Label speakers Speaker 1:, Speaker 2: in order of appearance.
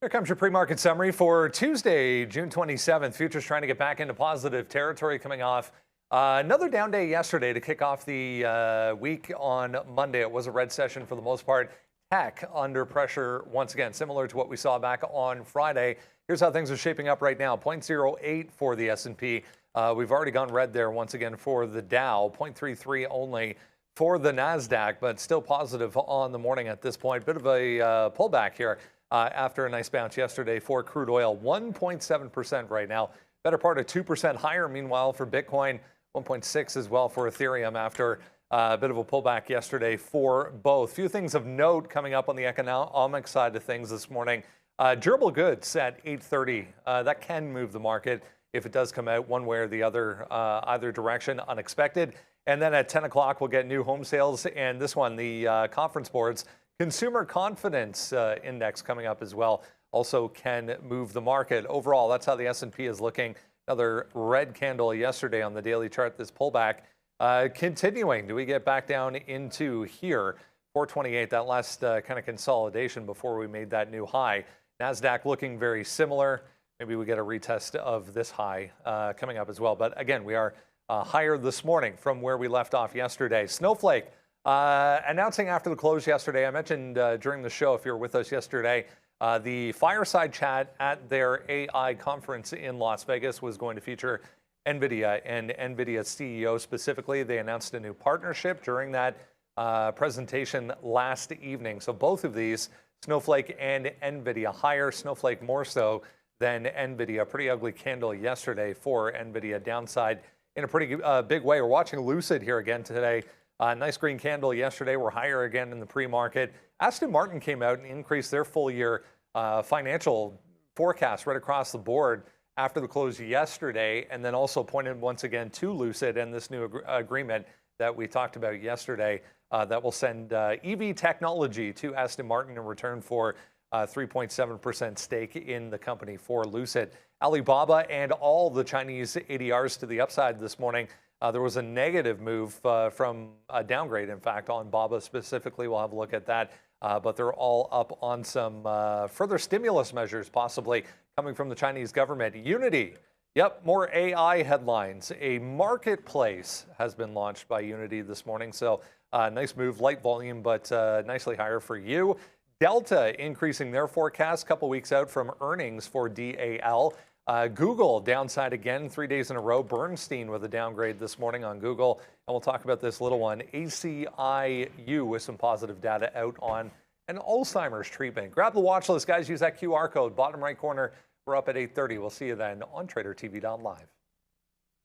Speaker 1: Here comes your pre-market summary for Tuesday, June 27th. Futures trying to get back into positive territory coming off another down day yesterday to kick off the week on Monday. It was a red session for the most part. Tech under pressure once again, similar to what we saw back on Friday. Here's how things are shaping up right now. 0.08 for the S&P. We've already gone red there once again for the Dow. 0.33 only for the NASDAQ, but still positive on the morning at this point. Bit of a pullback here. After a nice bounce yesterday for crude oil, 1.7% right now. Better part of 2% higher, meanwhile, for Bitcoin, 1.6 as well for Ethereum after a bit of a pullback yesterday for both. Few things of note coming up on the economic side of things this morning. Durable goods at 8:30. That can move the market if it does come out one way or the other, either direction, unexpected. And then at 10 o'clock, we'll get new home sales. And this one, the conference boards. Consumer confidence index coming up as well also can move the market. Overall, that's how the S&P is looking. Another red candle yesterday on the daily chart. This pullback continuing. Do we get back down into here? 428, that last kind of consolidation before we made that new high. NASDAQ looking very similar. Maybe we get a retest of this high coming up as well. But again, we are higher this morning from where we left off yesterday. Snowflake. Announcing after the close yesterday, I mentioned during the show, if you were with us yesterday, the fireside chat at their AI conference in Las Vegas was going to feature NVIDIA and NVIDIA's CEO specifically. They announced a new partnership during that presentation last evening. So both of these, Snowflake and NVIDIA, higher, Snowflake more so than NVIDIA. Pretty ugly candle yesterday for NVIDIA, downside in a pretty big way. We're watching Lucid here again today. Nice green candle yesterday. We're higher again in the pre-market. Aston Martin came out and increased their full year financial forecast right across the board after the close yesterday, and then also pointed once again to Lucid and this new agreement that we talked about yesterday that will send EV technology to Aston Martin in return for 3.7% stake in the company for Lucid. Alibaba and all the Chinese ADRs to the upside this morning. There was a negative move from a downgrade, in fact, on BABA specifically. We'll have a look at that. But they're all up on some further stimulus measures, possibly coming from the Chinese government. Unity. Yep, more AI headlines. A marketplace has been launched by Unity this morning. So nice move, light volume, but nicely higher for you. Delta increasing their forecast a couple weeks out from earnings for DAL. Google downside again 3 days in a row. Bernstein with a downgrade this morning on Google. And we'll talk about this little one, ACIU, with some positive data out on an Alzheimer's treatment. Grab the watch list, guys. Use that QR code, bottom right corner. We're up at 8:30. We'll see you then on TraderTV.Live.